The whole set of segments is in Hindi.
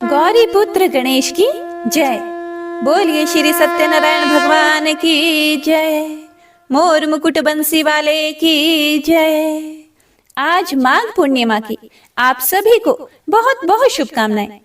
गौरी पुत्र गणेश की जय। बोलिए श्री सत्यनारायण भगवान की जय। मोर मुकुट बंसी वाले की जय। आज माघ पूर्णिमा की आप सभी को बहुत बहुत शुभकामनाएं।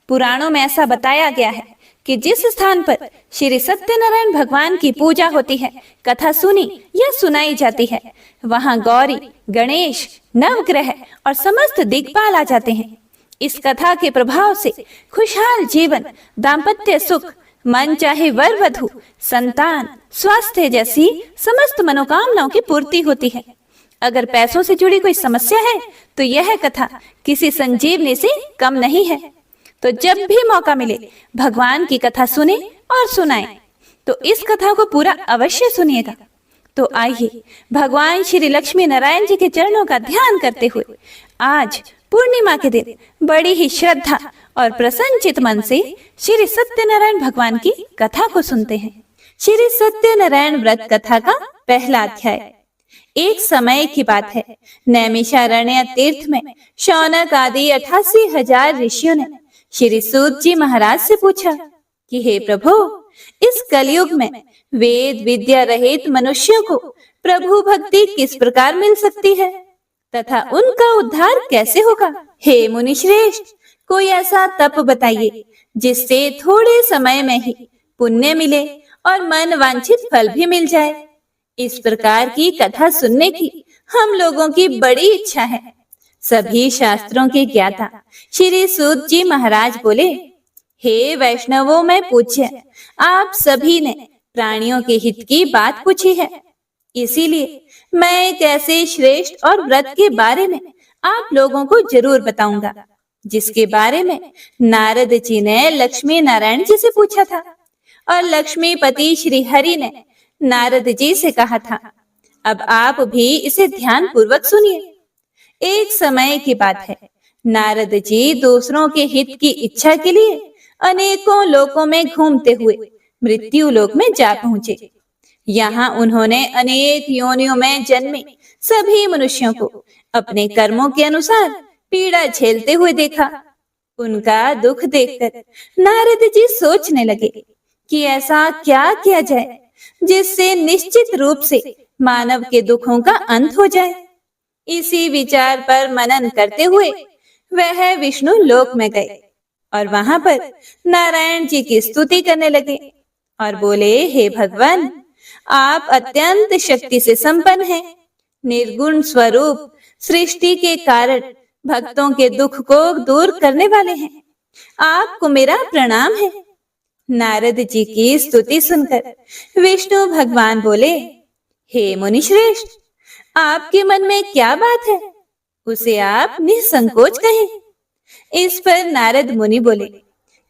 पुराणों में ऐसा बताया गया है कि जिस स्थान पर श्री सत्यनारायण भगवान की पूजा होती है, कथा सुनी या सुनाई जाती है, वहां गौरी, गणेश, नवग्रह और समस्त दिक्पाल आ जाते हैं। इस कथा के प्रभाव से खुशहाल जीवन, दाम्पत्य सुख, मन चाहे वर वधु, संतान, स्वास्थ्य जैसी समस्त मनोकामनाओं की पूर्ति होती है। अगर पैसों से जुड़ी कोई समस्या है तो यह कथा किसी संजीवनी से कम नहीं है। तो जब भी मौका मिले भगवान की कथा सुने और सुनाएं। तो इस कथा को पूरा अवश्य सुनिएगा। तो आइए भगवान श्री लक्ष्मी नारायण जी के चरणों का ध्यान करते हुए आज पूर्णिमा के दिन बड़ी ही श्रद्धा और प्रसन्नचित मन से श्री सत्यनारायण भगवान की कथा को सुनते हैं। श्री सत्यनारायण व्रत कथा का पहला अध्याय। एक समय की बात है, नैमिषारण्य तीर्थ में शौनक आदि 88,000 ऋषियों ने श्री सूत जी महाराज से पूछा कि हे प्रभु, इस कलयुग में वेद विद्या रहित मनुष्यों को प्रभु भक्ति किस प्रकार मिल सकती है तथा उनका उद्धार कैसे होगा? हे मुनि श्रेष्ठ, कोई ऐसा तप बताइए जिससे थोड़े समय में ही पुण्य मिले और मन वांछित फल भी मिल जाए। इस प्रकार की कथा सुनने की हम लोगों की बड़ी इच्छा है। सभी शास्त्रों के ज्ञाता श्री सूत जी महाराज बोले, हे वैष्णवों में पूज्य, आप सभी ने प्राणियों के हित की बात पूछी है, इसीलिए मैं एक ऐसे श्रेष्ठ और व्रत के बारे में आप लोगों को जरूर बताऊंगा, जिसके बारे में नारद जी ने लक्ष्मी नारायण जी से पूछा था और लक्ष्मीपति श्री हरि ने नारद जी से कहा था। अब आप भी इसे ध्यान पूर्वक सुनिए। एक समय की बात है, नारद जी दूसरों के हित की इच्छा के लिए अनेकों लोकों में घूमते हुए मृत्यु लोक में जा पहुंचे। यहाँ उन्होंने अनेक योनियों में जन्मे सभी मनुष्यों को अपने कर्मों के अनुसार पीड़ा झेलते हुए देखा। उनका दुख देखकर नारद जी सोचने लगे कि ऐसा क्या किया जाए जिससे निश्चित रूप से मानव के दुखों का अंत हो जाए। इसी विचार पर मनन करते हुए वह विष्णु लोक में गए और वहां पर नारायण जी की स्तुति करने लगे और बोले, हे भगवान, आप अत्यंत शक्ति से संपन्न हैं, निर्गुण स्वरूप, सृष्टि के कारण, भक्तों के दुख को दूर करने वाले हैं। आपको मेरा प्रणाम है। नारद जी की स्तुति सुनकर विष्णु भगवान बोले, हे मुनि श्रेष्ठ, आपके मन में क्या बात है, उसे आप निसंकोच कहें। इस पर नारद मुनि बोले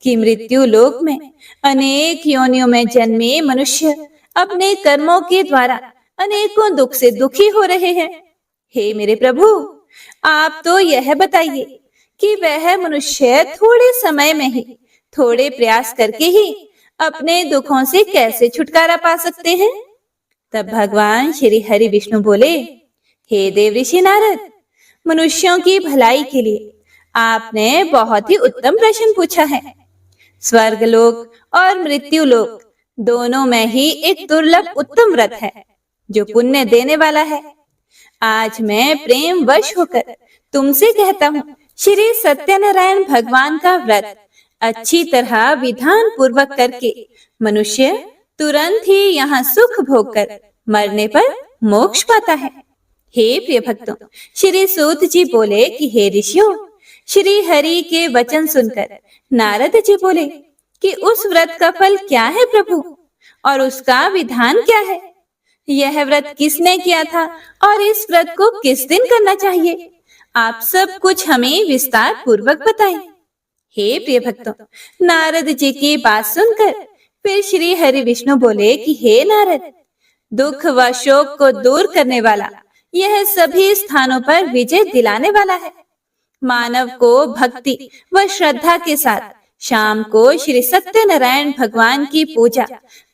कि मृत्यु लोक में अनेक योनियों में जन्मे मनुष्य अपने कर्मों के द्वारा अनेकों दुख से दुखी हो रहे हैं। हे मेरे प्रभु, आप तो यह बताइए कि वह मनुष्य थोड़े समय में ही, थोड़े प्रयास करके ही अपने दुखों से कैसे छुटकारा पा सकते हैं? तब भगवान श्री हरि विष्णु बोले, हे देव ऋषि नारद, मनुष्यों की भलाई के लिए आपने बहुत ही उत्तम प्रश्न पूछा है। स्वर्ग लोक और मृत्यु लोक दोनों में ही एक दुर्लभ उत्तम व्रत है जो पुण्य देने वाला है। आज मैं प्रेम वश होकर तुमसे कहता हूँ, श्री सत्यनारायण भगवान का व्रत अच्छी तरह विधान पूर्वक करके मनुष्य तुरंत ही यहाँ सुख भोग कर मरने पर मोक्ष पाता है। हे प्रिय भक्तों, श्री सूत जी बोले कि हे ऋषियों, श्री हरि के वचन सुनकर नारद जी बोले कि उस व्रत का फल क्या है प्रभु, और उसका विधान क्या है? यह व्रत किसने किया था और इस व्रत को किस दिन करना चाहिए? आप सब कुछ हमें विस्तार पूर्वक बताएं। हे प्रिय भक्तों, नारद जी की बात सुनकर फिर श्री हरि विष्णु बोले कि हे नारद, दुख व शोक को दूर करने वाला, यह सभी स्थानों पर विजय दिलाने वाला है। मानव को भक्ति व श्रद्धा के साथ शाम को श्री सत्यनारायण भगवान की पूजा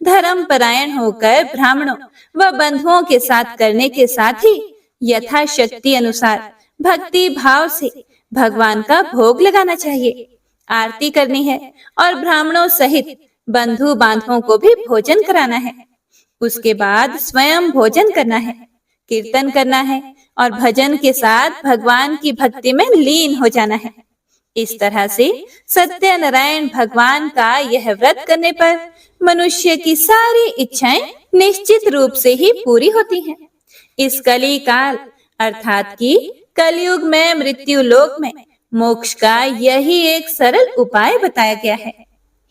धर्म परायण होकर ब्राह्मणों व बंधुओं के साथ करने के साथ ही यथाशक्ति अनुसार भक्ति भाव से भगवान का भोग लगाना चाहिए। आरती करनी है और ब्राह्मणों सहित बंधु बांधवों को भी भोजन कराना है। उसके बाद स्वयं भोजन करना है, कीर्तन करना है और भजन के साथ भगवान की भक्ति में लीन हो जाना है। इस तरह से सत्यनारायण भगवान का यह व्रत करने पर मनुष्य की सारी इच्छाएं निश्चित रूप से ही पूरी होती हैं। इस कली काल अर्थात कि कलयुग में मृत्यु लोक में मोक्ष का यही एक सरल उपाय बताया गया है।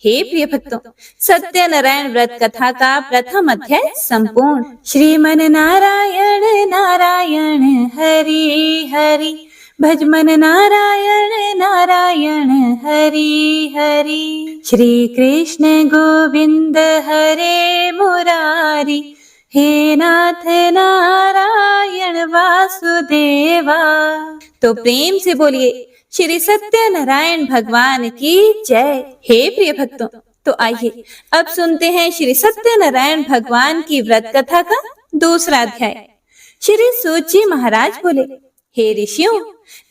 हे प्रिय भक्तों, सत्यनारायण व्रत कथा का प्रथम अध्याय संपूर्ण। श्रीमन नारायण नारायण हरि हरि, भजमन नारायण नारायण हरि हरि। श्री कृष्ण गोविंद हरे मुरारी, हे नाथ नारायण वासुदेवा। तो प्रेम से बोलिए श्री सत्यनारायण भगवान की जय। हे प्रिय भक्तों, तो आइए अब सुनते हैं श्री सत्यनारायण भगवान की व्रत कथा का दूसरा अध्याय। श्री सूत जी महाराज बोले, हे ऋषियों,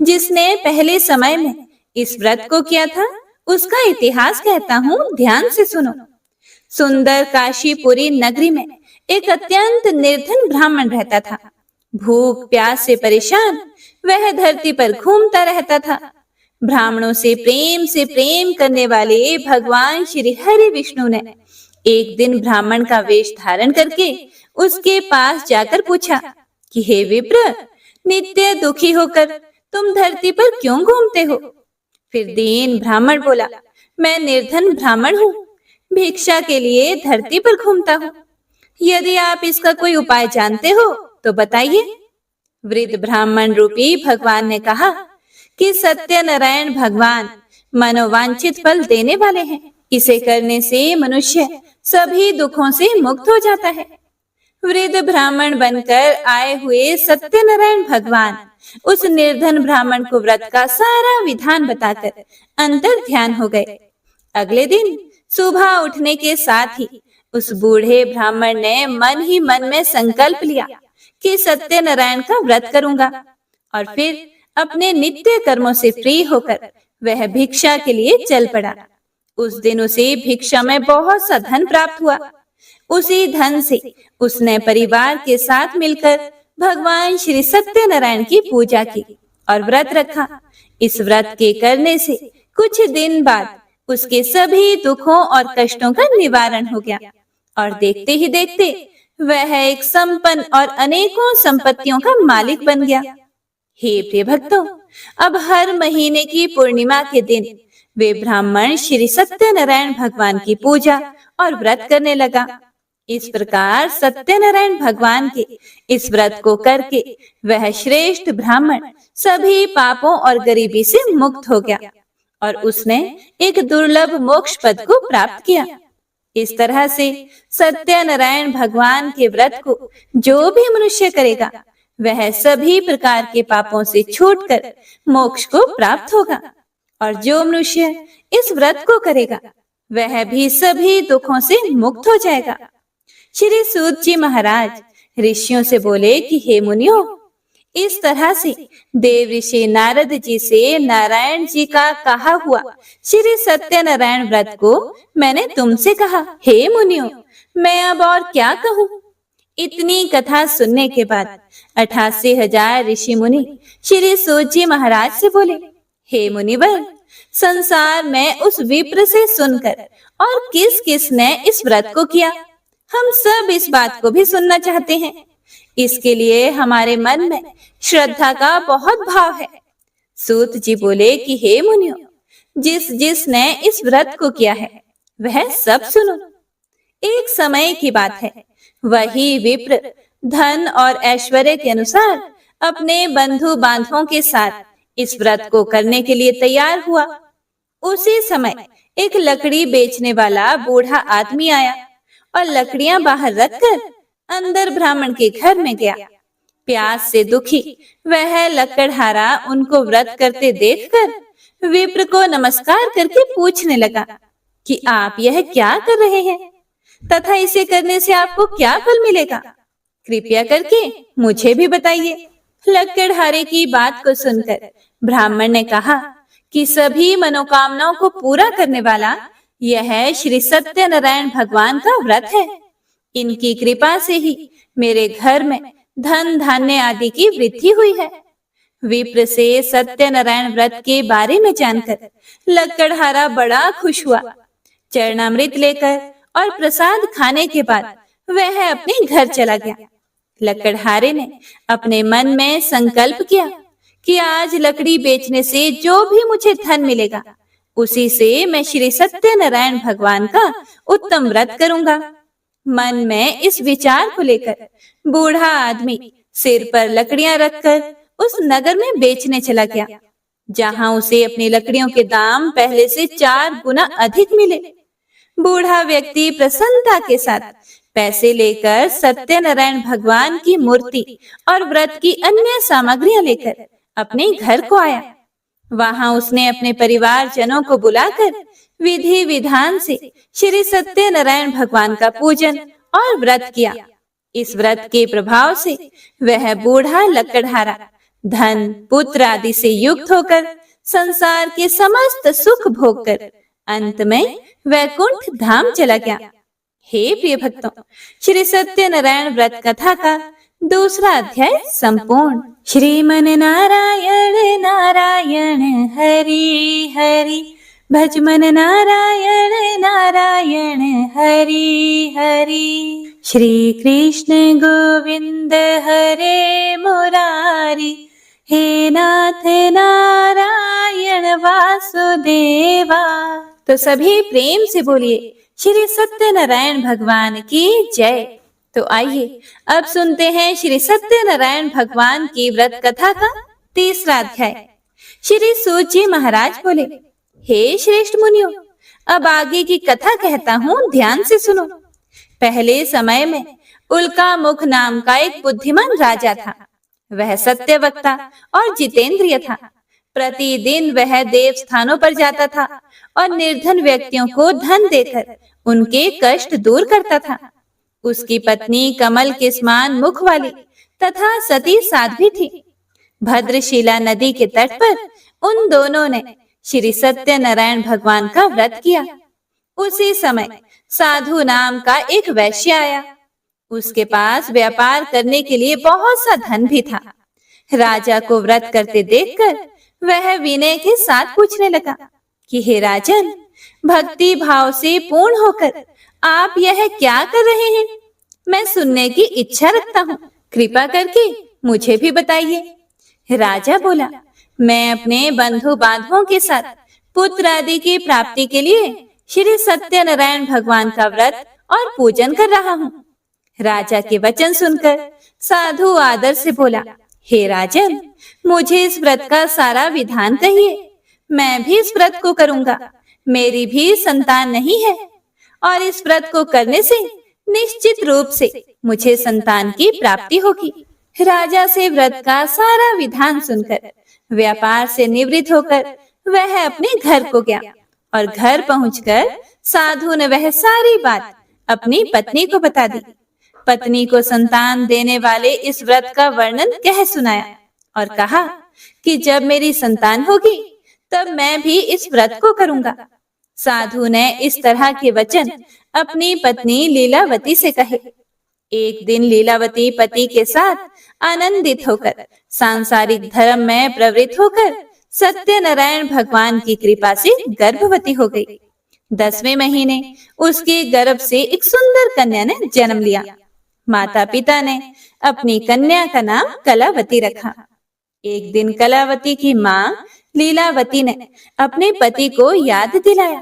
जिसने पहले समय में इस व्रत को किया था उसका इतिहास कहता हूँ, ध्यान से सुनो। सुंदर काशीपुरी नगरी में एक अत्यंत निर्धन ब्राह्मण रहता था। भूख प्यास से परेशान वह धरती पर घूमता रहता था। ब्राह्मणों से प्रेम करने वाले भगवान श्री हरि विष्णु ने एक दिन ब्राह्मण का वेश धारण करके उसके पास जाकर पूछा कि हे विप्र, नित्य दुखी होकर तुम धरती पर क्यों घूमते हो? फिर दीन ब्राह्मण बोला, मैं निर्धन ब्राह्मण हूँ, भिक्षा के लिए धरती पर घूमता हूँ। यदि आप इसका कोई उपाय जानते हो तो बताइए। वृद्ध ब्राह्मण रूपी भगवान ने कहा कि सत्यनारायण भगवान मनोवांछित फल देने वाले हैं। इसे करने से मनुष्य सभी दुखों से मुक्त हो जाता है। वृद्ध ब्राह्मण बनकर आए हुए सत्यनारायण भगवान उस निर्धन ब्राह्मण को व्रत का सारा विधान बताकर अंतर ध्यान हो गए। अगले दिन सुबह उठने के साथ ही उस बूढ़े ब्राह्मण ने मन ही मन में संकल्प लिया कि सत्यनारायण का व्रत करूंगा, और फिर अपने नित्य कर्मों से फ्री होकर वह भिक्षा के लिए चल पड़ा। उस दिन उसे भिक्षा में बहुत सा धन प्राप्त हुआ। उसी धन से उसने परिवार के साथ मिलकर भगवान श्री सत्यनारायण की पूजा की और व्रत रखा। इस व्रत के करने से कुछ दिन बाद उसके सभी दुखों और कष्टों का निवारण हो गया और देखते ही देखते वह एक संपन्न और अनेकों संपत्तियों का मालिक बन गया। हे प्रिय भक्तों, अब हर महीने की पूर्णिमा के दिन वे ब्राह्मण श्री सत्यनारायण भगवान की पूजा और व्रत करने लगा। इस प्रकार सत्यनारायण भगवान के इस व्रत को करके वह श्रेष्ठ ब्राह्मण सभी पापों और गरीबी से मुक्त हो गया और उसने एक दुर्लभ मोक्ष पद को प्राप्त किया। इस तरह से सत्यनारायण भगवान के व्रत को जो भी मनुष्य करेगा वह सभी प्रकार के पापों से छूटकर मोक्ष को प्राप्त होगा, और जो मनुष्य इस व्रत को करेगा वह भी सभी दुखों से मुक्त हो जाएगा। श्री सूत जी महाराज ऋषियों से बोले कि हे मुनियों, इस तरह से देव ऋषि नारद जी से नारायण जी का कहा हुआ श्री सत्यनारायण व्रत को मैंने तुमसे कहा। हे मुनियों, मैं अब और क्या कहूँ? इतनी कथा सुनने के बाद 88,000 ऋषि मुनि श्री सूत जी महाराज से बोले, हे मुनिवर, संसार में उस विप्र से सुनकर और किस किस ने इस व्रत को किया, हम सब इस बात को भी सुनना चाहते हैं। इसके लिए हमारे मन में श्रद्धा का बहुत भाव है। सूत जी बोले कि हे मुनियों, जिसने इस व्रत को किया है वह सब सुनो। एक समय की बात है, वही विप्र धन और ऐश्वर्य के अनुसार अपने बंधु बांधवों के साथ इस व्रत को करने के लिए तैयार हुआ। उसी समय एक लकड़ी बेचने वाला बूढ़ा आदमी आया और लकड़ियां बाहर रखकर अंदर ब्राह्मण के घर में गया। प्यास से दुखी वह लकड़हारा उनको व्रत करते देखकर विप्र को नमस्कार करके पूछने लगा कि आप यह क्या कर रहे हैं तथा इसे करने से आपको क्या फल मिलेगा, कृपया करके मुझे भी बताइए। लकड़हारे की बात को सुनकर ब्राह्मण ने कहा कि सभी मनोकामनाओं को पूरा करने वाला यह श्री सत्यनारायण भगवान का व्रत है। इनकी कृपा से ही मेरे घर में धन धान्य आदि की वृद्धि हुई है। विप्र से सत्यनारायण व्रत के बारे में जानकर लक्कड़हारा बड़ा खुश हुआ। चरणामृत लेकर और प्रसाद खाने के बाद वह अपने घर चला गया। लक्कड़हारे ने अपने मन में संकल्प किया कि आज लकड़ी बेचने से जो भी मुझे धन मिलेगा उसी से मैं श्री सत्यनारायण भगवान का उत्तम व्रत करूंगा। मन में इस विचार को लेकर बूढ़ा आदमी सिर पर लकड़ियां रखकर उस नगर में बेचने चला गया, जहां उसे अपनी लकड़ियों के दाम पहले से 4 गुना अधिक मिले। बूढ़ा व्यक्ति प्रसन्नता के साथ पैसे लेकर सत्यनारायण भगवान की मूर्ति और व्रत की अन्य सामग्रियां लेकर अपने घर को आया। वहां उसने अपने परिवारजनों को बुलाकर विधि विधान से श्री सत्यनारायण भगवान का पूजन और व्रत किया। इस व्रत के प्रभाव से वह बूढ़ा लक्कड़हारा धन पुत्र आदि से युक्त होकर संसार के समस्त सुख भोग कर अंत में वैकुंठ धाम चला गया। हे प्रिय भक्तों, श्री सत्यनारायण व्रत कथा का 2 अध्याय संपूर्ण। श्रीमन नारायण नारायण हरि हरि, भज मन नारायण नारायण हरि हरि। श्री कृष्ण गोविंद हरे मुरारी, हे नाथ नारायण वासुदेवा। तो सभी प्रेम से बोलिए श्री सत्यनारायण भगवान की जय। तो आइए अब सुनते हैं श्री सत्यनारायण भगवान की व्रत कथा का 3 अध्याय। श्री सूत जी महाराज बोले, हे श्रेष्ठ मुनियों, अब आगे की कथा कहता हूँ, ध्यान से सुनो। पहले समय में उल्का मुख नाम का एक बुद्धिमान राजा था। वह सत्यवक्ता और जितेंद्रिय था। प्रतिदिन वह देव स्थानों पर जाता था और निर्धन व्यक्तियों को धन देकर उनके कष्ट दूर करता था। उसकी पत्नी कमल के समान मुख वाली तथा सती साध्वी थी। भद्रशिला नदी के तट पर उन दोनों ने श्री सत्यनारायण भगवान का व्रत किया। उसी समय साधु नाम का एक वैश्य आया। उसके पास व्यापार करने के लिए बहुत सा धन भी था। राजा को व्रत करते देखकर वह विनय के साथ पूछने लगा कि हे राजन, भक्ति भाव से पूर्ण होकर आप यह क्या कर रहे हैं? मैं सुनने की इच्छा रखता हूँ, कृपा करके मुझे भी बताइए। राजा बोला, मैं अपने बंधु बांधवों के साथ पुत्र आदि की प्राप्ति के लिए श्री सत्यनारायण भगवान का व्रत और पूजन कर रहा हूँ। राजा के वचन सुनकर साधु आदर से बोला, हे राजन, मुझे इस व्रत का सारा विधान कहिए। मैं भी इस व्रत को करूंगा। मेरी भी संतान नहीं है और इस व्रत को करने से निश्चित रूप से मुझे संतान की प्राप्ति होगी। राजा से व्रत का सारा विधान सुनकर व्यापार से निवृत्त होकर वह अपने घर को गया और घर पहुंचकर साधु ने वह सारी बात अपनी पत्नी को बता दी। पत्नी को संतान देने वाले इस व्रत का वर्णन कह सुनाया और कहा कि जब मेरी संतान होगी तब मैं भी इस व्रत को करूंगा। साधु ने इस तरह के वचन अपनी पत्नी लीलावती से कहे। एक दिन लीलावती पति के साथ आनंदित होकर सांसारिक धर्म में प्रवृत्त होकर सत्यनारायण भगवान की कृपा से गर्भवती हो गई। 10वें महीने उसके गर्भ से एक सुंदर कन्या ने जन्म लिया। माता पिता ने अपनी कन्या का नाम कलावती रखा। एक दिन कलावती की माँ लीलावती ने अपने पति को याद दिलाया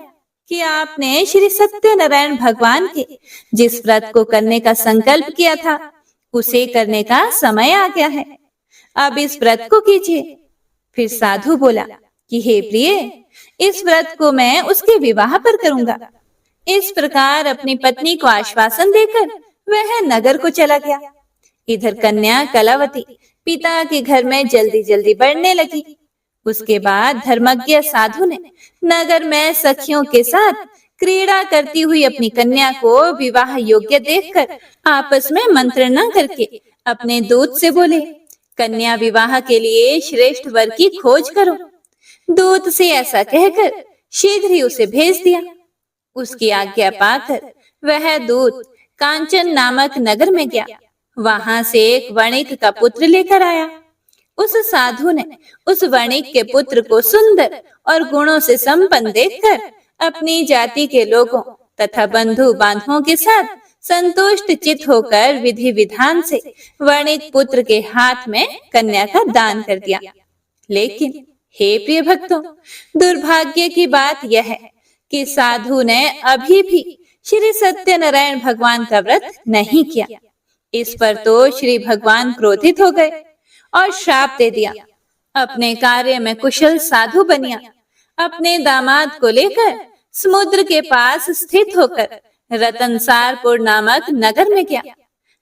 कि आपने श्री सत्यनारायण भगवान के जिस व्रत को करने का संकल्प किया था उसे करने का समय आ गया है। अब इस व्रत को कीजिए। फिर साधु बोला कि हे प्रिय, इस व्रत को मैं उसके विवाह पर करूंगा। इस प्रकार अपनी पत्नी को आश्वासन देकर वह नगर को चला गया। इधर कन्या कलावती पिता के घर में जल्दी जल्दी बढ़ने लगी। उसके बाद धर्मज्ञ साधु ने नगर में सखियों के साथ क्रीड़ा करती हुई अपनी कन्या को विवाह योग्य देखकर आपस में मंत्रणा करके अपने दूत से बोले, कन्या विवाह के लिए श्रेष्ठ वर की खोज करो। दूत से ऐसा कहकर शीघ्र ही उसे भेज दिया। उसकी आज्ञा पाकर वह दूत कांचन नामक नगर में गया। वहां से एक वणिक का पुत्र लेकर आया। उस साधु ने उस वणिक के पुत्र को सुंदर और गुणों से संपन्न देखकर अपनी जाति के लोगों तथा बंधु बांधवों के साथ संतुष्ट चित होकर विधि विधान से वणिक पुत्र के हाथ में कन्या का दान कर दिया। लेकिन हे प्रिय भक्तों, दुर्भाग्य की बात यह है कि साधु ने अभी भी श्री सत्यनारायण भगवान का व्रत नहीं किया। इस पर तो श्री भगवान क्रोधित हो गए और श्राप दे दिया। अपने कार्य में कुशल साधु बनिया अपने दामाद को लेकर समुद्र के पास स्थित होकर रतनसारपुर नामक नगर में गया।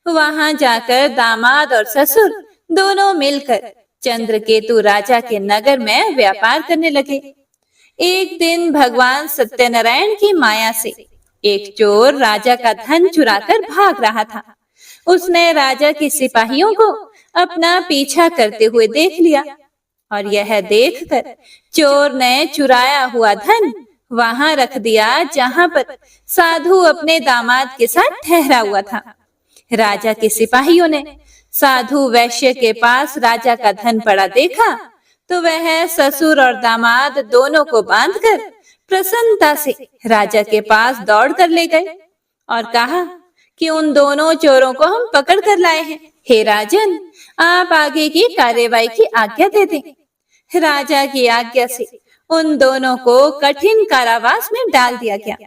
वहां जाकर दामाद और ससुर दोनों मिलकर चंद्रकेतु राजा के नगर में व्यापार करने लगे। एक दिन भगवान सत्यनारायण की माया से एक चोर राजा का धन चुराकर भाग रहा था। उसने राजा के सिपाहियों को अपना पीछा करते हुए देख लिया और यह देखकर चोर ने चुराया हुआ धन वहां रख दिया जहां पर साधु अपने दामाद के साथ ठहरा हुआ था। राजा के सिपाहियों ने साधु वैश्य के पास राजा का धन पड़ा देखा तो वह ससुर और दामाद दोनों को बांधकर प्रसन्नता से राजा के पास दौड़ कर ले गए और कहा कि उन दोनों चोरों को हम पकड़ कर लाए हैं। हे राजन, आप आगे की कार्यवाही की आज्ञा दे दें। राजा की आज्ञा से उन दोनों को कठिन कारावास में डाल दिया गया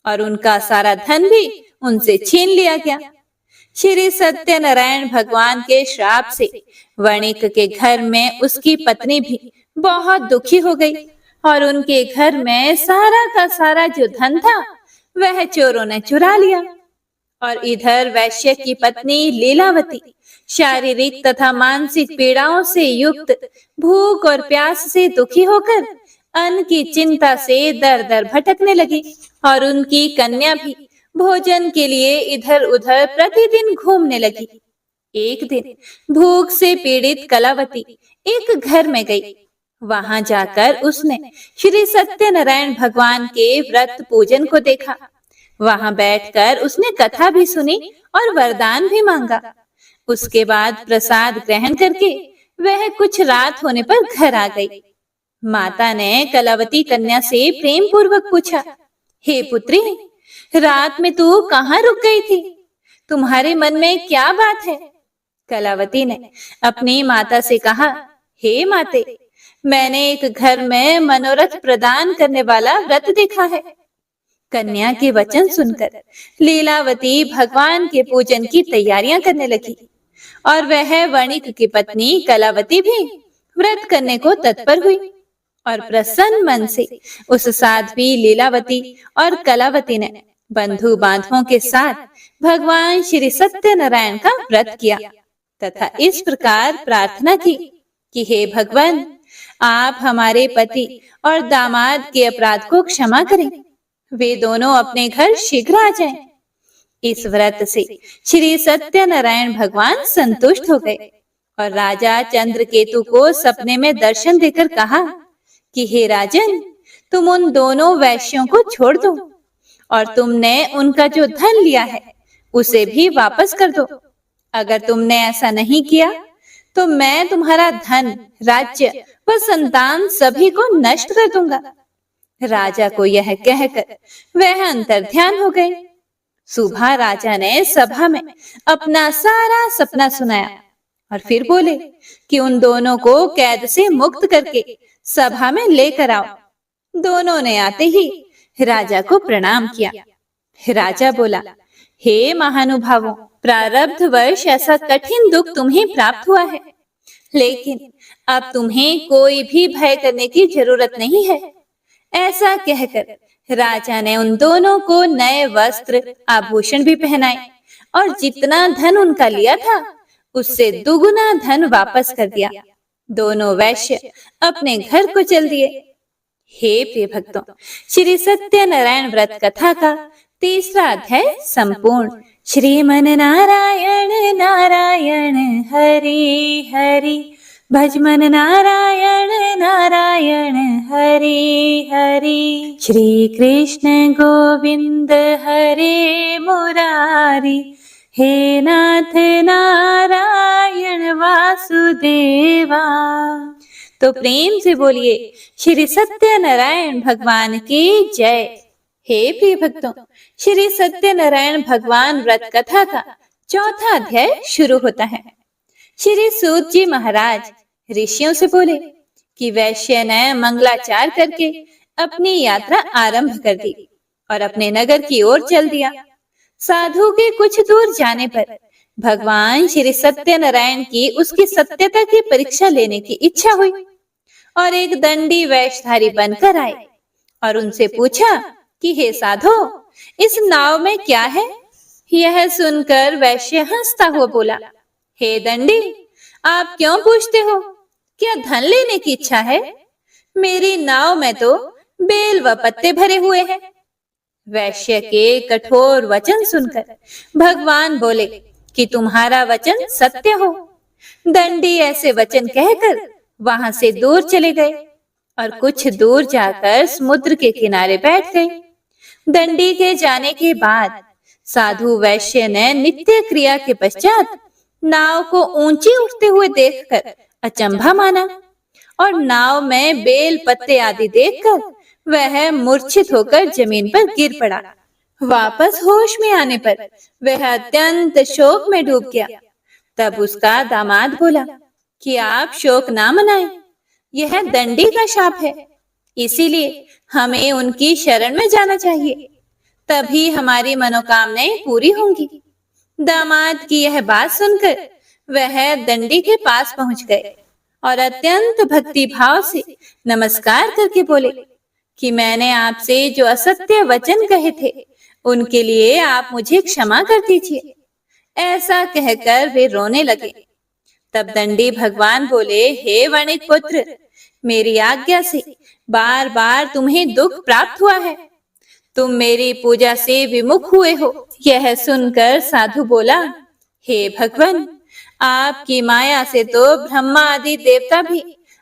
और उनका सारा धन भी उनसे छीन लिया गया। श्री सत्यनारायण भगवान के श्राप से वणिक के घर में उसकी पत्नी भी बहुत दुखी हो गई और उनके घर में सारा का सारा जो धन था वह चोरों ने चुरा लिया। और इधर वैश्य की पत्नी लीलावती शारीरिक तथा मानसिक पीड़ाओं से युक्त भूख और प्यास से दुखी होकर अन्न की चिंता से दर दर भटकने लगी और उनकी कन्या भी भोजन के लिए इधर उधर प्रतिदिन घूमने लगी। एक दिन भूख से पीड़ित कलावती एक घर में गई। वहां जाकर उसने श्री सत्यनारायण भगवान के व्रत पूजन को देखा। वहां बैठकर उसने कथा भी सुनी और वरदान भी मांगा। उसके बाद प्रसाद ग्रहण करके वह कुछ रात होने पर घर आ गई। माता ने कलावती कन्या से प्रेम पूर्वक पूछा, हे पुत्री, रात में तू कहाँ रुक गई थी? तुम्हारे मन में क्या बात है? कलावती ने अपनी माता से कहा, हे माते, मैंने एक घर में मनोरथ प्रदान करने वाला व्रत देखा है। कन्या के वचन सुनकर लीलावती भगवान के पूजन की तैयारियां करने लगी और वह वणिक की पत्नी कलावती भी व्रत करने को तत्पर हुई और प्रसन्न मन से उस साध्वी लीलावती और कलावती ने बंधु बांधवों के साथ भगवान श्री सत्यनारायण का व्रत किया तथा इस प्रकार प्रार्थना की कि हे भगवान, आप हमारे पति और दामाद के अपराध को क्षमा करें। वे दोनों अपने घर शीघ्र आ जाएं। इस व्रत से श्री सत्यनारायण भगवान संतुष्ट हो गए और राजा चंद्रकेतु को सपने में दर्शन देकर कहा कि हे राजन, तुम उन दोनों वैश्यों को छोड़ दो और तुमने उनका जो धन लिया है उसे भी वापस कर दो। अगर तुमने ऐसा नहीं किया तो मैं तुम्हारा धन, राज्य व संतान सभी को नष्ट कर दूंगा। राजा को यह कहकर वह अंतर्ध्यान हो गए। सुबह राजा ने सभा में अपना सारा सपना सुनाया और फिर बोले कि उन दोनों को कैद से मुक्त करके सभा में लेकर आओ। दोनों ने आते ही राजा को प्रणाम किया। राजा बोला, हे महानुभावों, प्रारब्ध वश ऐसा कठिन दुख तुम्हें प्राप्त हुआ है, लेकिन अब तुम्हें कोई भी भय करने की जरूरत नहीं है। ऐसा कहकर राजा ने उन दोनों को नए वस्त्र आभूषण भी पहनाए और जितना धन उनका लिया था उससे दुगुना धन वापस कर दिया। दोनों वैश्य अपने घर को चल दिए। हे प्रिय भक्तों, श्री सत्यनारायण व्रत कथा का तीसरा अध्याय संपूर्ण। श्रीमन नारायण नारायण हरि हरि भजमन नारायण नारायण हरे हरे। श्री कृष्ण गोविंद हरे मुरारी, हे नाथ नारायण वासुदेवा। तो प्रेम से बोलिए श्री सत्यनारायण भगवान की जय। हे प्रिय भक्तों, श्री सत्यनारायण भगवान व्रत कथा का चौथा अध्याय शुरू होता है। श्री सूत जी महाराज ऋषियों से बोले कि वैश्य ने मंगलाचार करके अपनी यात्रा आरंभ कर दी और अपने नगर की ओर चल दिया। साधु के कुछ दूर जाने पर भगवान श्री सत्यनारायण की उसकी सत्यता की परीक्षा लेने की इच्छा हुई और एक दंडी वेशधारी बनकर आए और उनसे पूछा कि हे साधो, इस नाव में क्या है? यह सुनकर वैश्य हंसता हुआ बोला, हे दंडी, आप क्यों पूछते हो? क्या धन लेने की इच्छा है? मेरी नाव में तो बेल व पत्ते भरे हुए हैं। वैश्य के कठोर वचन सुनकर भगवान बोले कि तुम्हारा वचन सत्य हो। दंडी ऐसे वचन कहकर वहां से दूर चले गए और कुछ दूर जाकर समुद्र के किनारे बैठ गए। दंडी के जाने के बाद साधु वैश्य ने नित्य क्रिया के पश्चात नाव को ऊंची उठते हुए देखकर अचंभा माना और नाव में बेल पत्ते आदि देखकर वह मूर्छित होकर जमीन पर गिर पड़ा। वापस होश में आने पर वह अत्यंत शोक में डूब गया। तब उसका दामाद बोला कि आप शोक ना मनाएं, यह दंडी का शाप है, इसीलिए हमें उनकी शरण में जाना चाहिए, तभी हमारी मनोकामनाएं पूरी होंगी। दामाद की यह बात सुनकर वह दंडी के पास पहुंच गए और अत्यंत भक्ति भाव से नमस्कार करके बोले कि मैंने आपसे जो असत्य वचन कहे थे उनके लिए आप मुझे क्षमा कर दीजिए। ऐसा कहकर वे रोने लगे। तब दंडी भगवान बोले, हे वणिक पुत्र, मेरी आज्ञा से बार बार तुम्हें दुख प्राप्त हुआ है, तुम मेरी पूजा से विमुख हुए हो। यह सुनकर साधु बोला, हे भगवान, आपकी माया से तो ब्रह्मा आदि देवता भी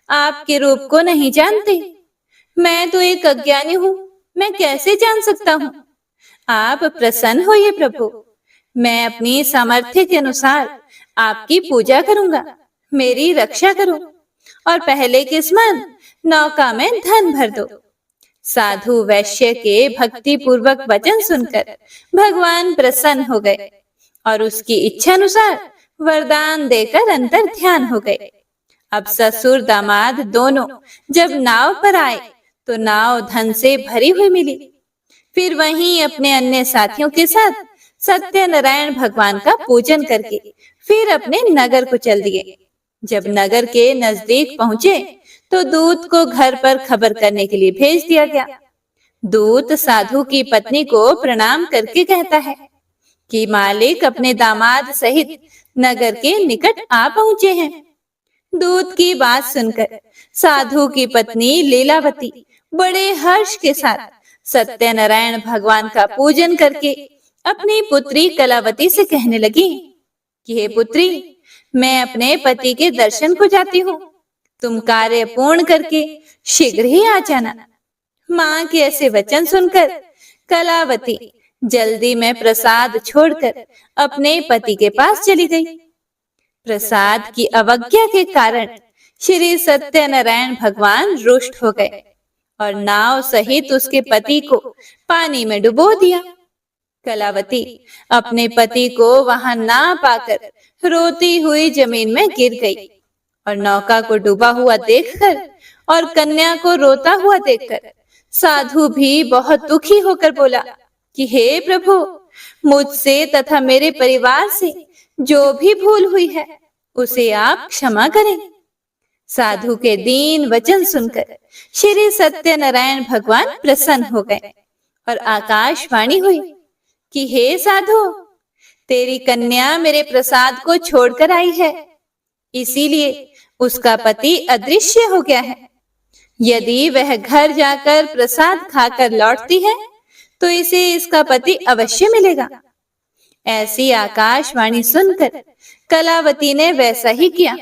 आपके रूप को नहीं जानते। मैं तो एक अज्ञानी हूँ, मैं कैसे जान सकता हूँ? आप प्रसन्न होइए प्रभु, मैं अपनी सामर्थ्य के अनुसार आपकी पूजा करूंगा, मेरी रक्षा करो और पहले के समान नौका में धन भर दो। साधु वैश्य के भक्ति पूर्वक वचन सुनकर भगवान प्रसन्न हो गए और उसकी इच्छा अनुसार वरदान देकर अंतर ध्यान हो गए। अब ससुर दामाद दोनों जब नाव पर आए तो नाव धन से भरी हुई मिली। फिर वहीं अपने अन्य साथियों के साथ सत्यनारायण भगवान का पूजन करके फिर अपने नगर को चल दिए। जब नगर के नजदीक पहुंचे तो दूत को घर पर खबर करने के लिए भेज दिया गया। दूत साधु की पत्नी को प्रणाम करके कहता है कि मालिक अपने दामाद सहित नगर के निकट आ पहुंचे हैं। दूत की बात सुनकर साधु की पत्नी लीलावती बड़े हर्ष के साथ सत्यनारायण भगवान का पूजन करके अपनी पुत्री कलावती से कहने लगी कि हे पुत्री, मैं अपने पति के दर्शन को जाती हूँ, तुम कार्य पूर्ण करके शीघ्र ही आ जाना। माँ के ऐसे वचन सुनकर कलावती जल्दी में प्रसाद छोड़कर अपने पति के पास चली गई। प्रसाद की अवज्ञा के कारण श्री सत्यनारायण भगवान रुष्ट हो गए और नाव सहित उसके पति को पानी में डुबो दिया। कलावती अपने पति को वहां ना पाकर रोती हुई जमीन में गिर गई और नौका को डूबा हुआ देखकर और कन्या को रोता हुआ देखकर साधु भी बहुत दुखी होकर बोला कि हे प्रभु, मुझसे तथा मेरे परिवार से जो भी भूल हुई है उसे आप क्षमा करें। साधु के दीन वचन सुनकर श्री सत्यनारायण भगवान प्रसन्न हो गए और आकाशवाणी हुई कि हे साधु, तेरी कन्या मेरे प्रसाद को छोड़कर आई है, इसीलिए उसका पति अदृश्य हो गया है। यदि वह घर जाकर प्रसाद खाकर लौटती है तो इसे इसका पति अवश्य मिलेगा। ऐसी आकाशवाणी सुनकर कलावती ने वैसा ही किया।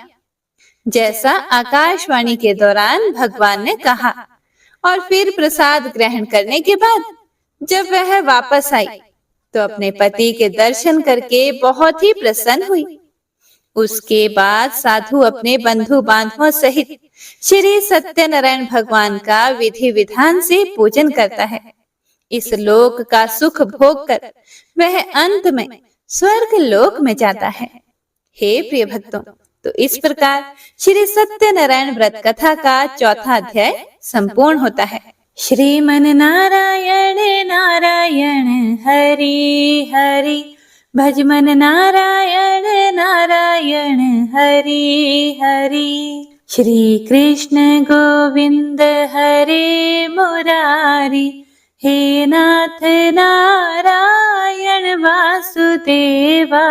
जैसा आकाशवाणी के दौरान भगवान ने कहा। और फिर प्रसाद ग्रहण करने के बाद जब वह वापस आई तो अपने पति के दर्शन करके बहुत ही प्रसन्न हुई। उसके बाद साधु अपने बंधु बांधवों सहित श्री सत्यनारायण भगवान का विधि विधान से पूजन करता है। इस लोक का सुख भोग कर वह अंत में स्वर्ग लोक में जाता है। हे प्रिय भक्तों, तो इस प्रकार श्री सत्यनारायण व्रत कथा का चौथा अध्याय संपूर्ण होता है। श्रीमन नारायण नारायण हरि हरि, भजमन नारायण नारायण हरि हरि। श्री कृष्ण गोविंद हरे मुरारी, हे नाथ नारायण वासुदेवा।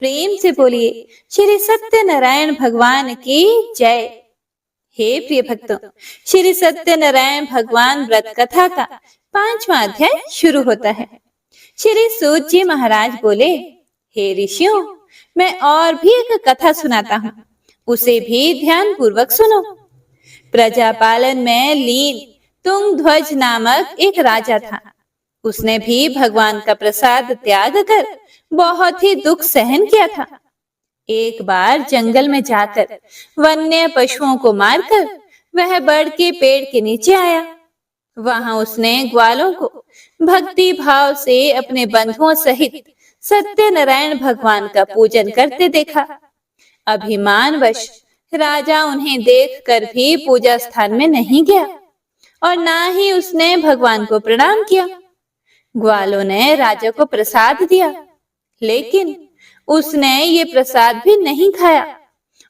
प्रेम से बोलिए श्री सत्यनारायण भगवान की जय। हे प्रिय भक्तों, श्री सत्यनारायण भगवान व्रत कथा का 5वां अध्याय शुरू होता है। श्री सूत जी महाराज बोले, हे ऋषियों, मैं और भी एक कथा सुनाता हूँ, उसे भी ध्यान पूर्वक सुनो। प्रजापालन में लीन तुंगध्वज नामक एक राजा था। उसने भी भगवान का प्रसाद त्याग कर बहुत ही दुख सहन किया था। एक बार जंगल में जाकर वन्य पशुओं को मारकर वह बड़ के पेड़ के नीचे आया। वहां उसने ग्वालों को भक्ति भाव से अपने बंधुओं सहित सत्यनारायण भगवान का पूजन करते देखा। अभिमानवश राजा उन्हें देखकर भी पूजा स्थान में नहीं गया और ना ही उसने भगवान को प्रणाम किया। ग्वालों ने राजा को प्रसाद दिया, लेकिन उसने ये प्रसाद भी नहीं खाया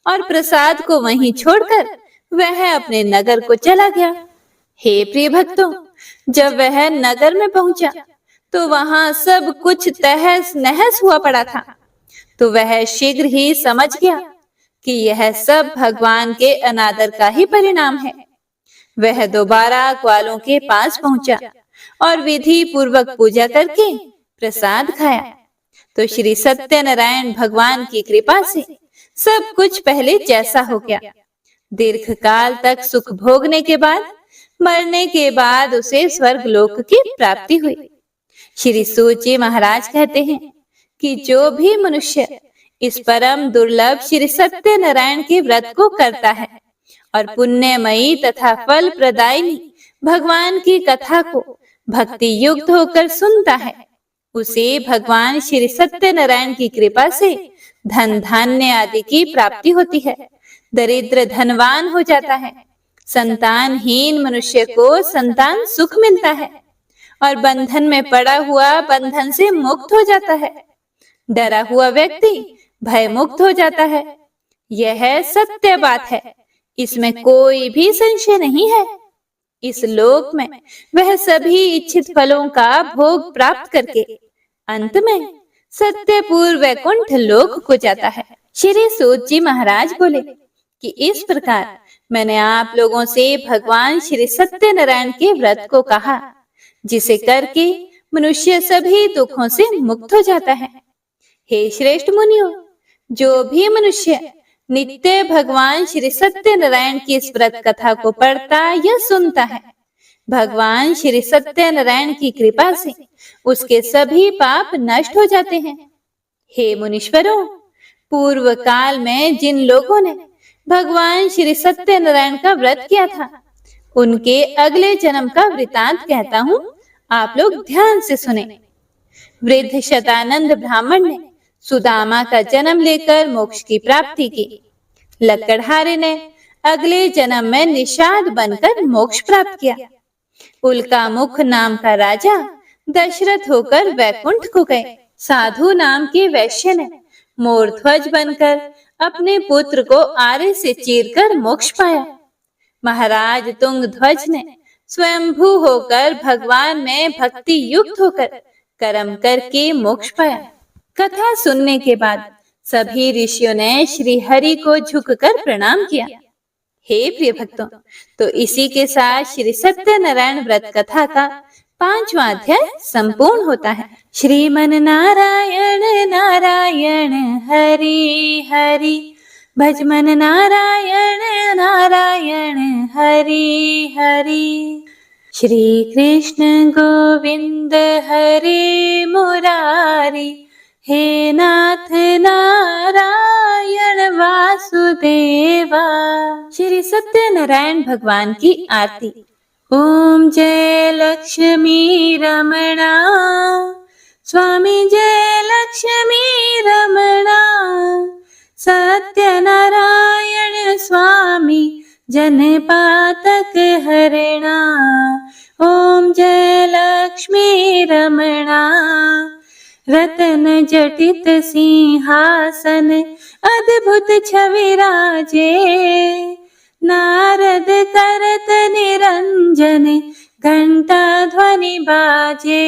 और प्रसाद को वहीं छोड़कर वह अपने नगर को चला गया। हे प्रिय भक्तों, जब वह नगर में पहुंचा तो वहां सब कुछ तहस नहस हुआ पड़ा था। तो वह शीघ्र ही समझ गया कि यह सब भगवान के अनादर का ही परिणाम है। वह दोबारा ग्वालों के पास पहुंचा और विधि पूर्वक पूजा करके प्रसाद खाया। तो श्री सत्यनारायण भगवान की कृपा से सब कुछ पहले जैसा हो गया। दीर्घ काल तक सुख भोगने के बाद मरने के बाद उसे स्वर्ग लोक की प्राप्ति हुई। श्री सूत जी महाराज कहते हैं कि जो भी मनुष्य इस परम दुर्लभ श्री सत्यनारायण के व्रत को करता है और पुण्यमयी तथा फल प्रदायिनी भगवान की कथा को भक्ति युक्त होकर सुनता है, उसे भगवान श्री सत्यनारायण की कृपा से धन धान्य आदि की प्राप्ति होती है। दरिद्र धनवान हो जाता है, संतानहीन मनुष्य को संतान सुख मिलता है और बंधन में पड़ा हुआ बंधन से मुक्त हो जाता है। डरा हुआ व्यक्ति भय मुक्त हो जाता है। यह सत्य बात है, इसमें कोई भी संशय नहीं है। इस लोक में वह सभी इच्छित फलों का भोग प्राप्त करके अंत में सत्यपुर वैकुंठ लोक को जाता है। श्री सूत जी महाराज बोले कि इस प्रकार मैंने आप लोगों से भगवान श्री सत्यनारायण के व्रत को कहा, जिसे करके मनुष्य सभी दुखों से मुक्त हो जाता है। हे श्रेष्ठ मुनियों, जो भी मनुष्य नित्य भगवान श्री सत्यनारायण की इस व्रत कथा को पढ़ता या सुनता है, भगवान श्री सत्यनारायण की कृपा से उसके सभी पाप नष्ट हो जाते हैं। हे मुनीश्वरों, पूर्व काल में जिन लोगों ने भगवान श्री सत्यनारायण का व्रत किया था, उनके अगले जन्म का वृतांत कहता हूँ, आप लोग ध्यान से सुने। वृद्ध शतानंद ब्राह्मण ने सुदामा का जन्म लेकर मोक्ष की प्राप्ति की। लकड़हारे ने अगले जन्म में निषाद बनकर मोक्ष प्राप्त किया। उल्कामुख नाम का राजा दशरथ होकर वैकुंठ को गए। साधु नाम के वैश्य ने मोरध्वज बनकर अपने पुत्र को आरे से चीरकर मोक्ष पाया। महाराज तुंगध्वज ने स्वयंभू होकर भगवान में भक्ति युक्त होकर कर्म करके मोक्ष पाया। कथा सुनने के बाद सभी ऋषियों ने श्री हरि को झुककर प्रणाम किया। हे प्रिय भक्तों, तो इसी के साथ श्री सत्यनारायण व्रत कथा का 5वां अध्याय संपूर्ण होता है। श्रीमन नारायण नारायण हरि हरि, भज मन नारायण नारायण हरि हरि। श्री कृष्ण गोविंद हरे मुरारी, हे नाथ नारायण वासुदेवा। श्री सत्यनारायण भगवान की आरती। ओम जय लक्ष्मी रमणा, स्वामी जय लक्ष्मी रमणा। सत्यनारायण स्वामी जनपातक हरणा। ओम जय लक्ष्मी रमणा। रतन जटित सिंहासन अद्भुत छवि राजे, नारद करत निरंजन घंटा ध्वनि बाजे।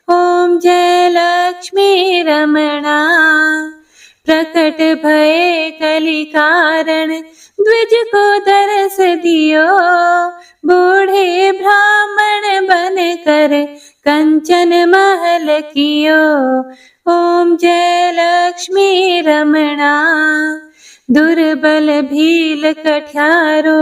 ओम जय लक्ष्मी रमणा। प्रकट भये कलि कारण, द्विज को दरस दियो। बूढ़े ब्राह्मण बन कर कंचन महल कियो। ओम जय लक्ष्मी रमणा। दुर्बल भील कठियारो,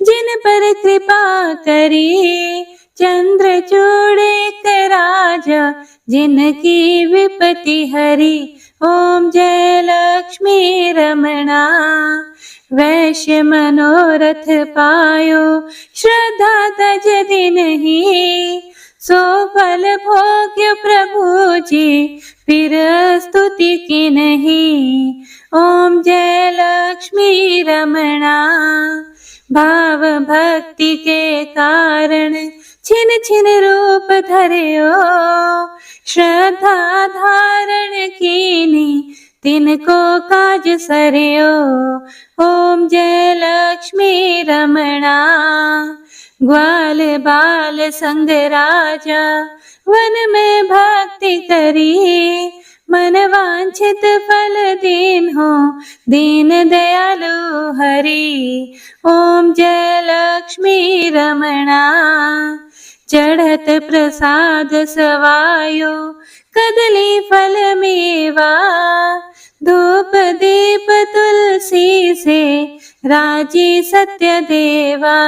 जिन पर कृपा करी। चंद्रचूड़ एक राजा, जिनकी विपत्ति हरी। ओम जय लक्ष्मी रमणा। वैश्य मनोरथ पायो, श्रद्धा तज दिन ही। सो फल भोग्य प्रभु जी, फिर स्तुति की नहीं। ओम जय लक्ष्मी रमणा। भाव भक्ति के कारण, छिन छिन रूप धर्यो। श्रद्धा धारण कीनी, तिनको काज सरयो। ओम जय लक्ष्मी रमणा। ग्वाल बाल संग राजा, वन में भक्ति करी। मन वांछित फल दीन हो, दीन दयालु हरि। ओम जय लक्ष्मी रमणा। चढ़त प्रसाद सवायो, कदली फल मेवा। धूप दीप तुलसी से, राजी सत्य देवा।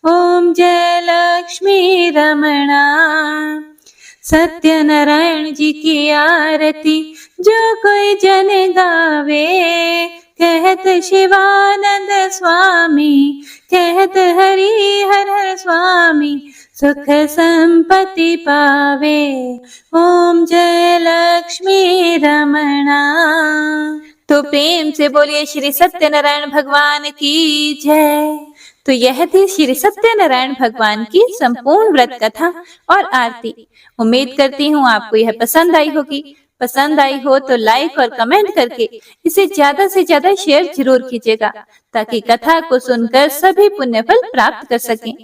ओम जय लक्ष्मी रमणा। सत्यनारायण जी की आरती, जो कोई जन गावे। कहत शिवानंद स्वामी, कहत हरि हर हर स्वामी। सुख संपत्ति पावे। ओम जय लक्ष्मी रमणा। तो प्रेम से बोलिए श्री सत्यनारायण भगवान की जय। तो यह थी श्री सत्यनारायण भगवान की संपूर्ण व्रत कथा और आरती। उम्मीद करती हूँ आपको यह पसंद आई होगी। पसंद आई हो तो लाइक और कमेंट करके इसे ज्यादा से ज्यादा शेयर जरूर कीजिएगा, ताकि कथा को सुनकर सभी पुण्य फल प्राप्त कर सकें।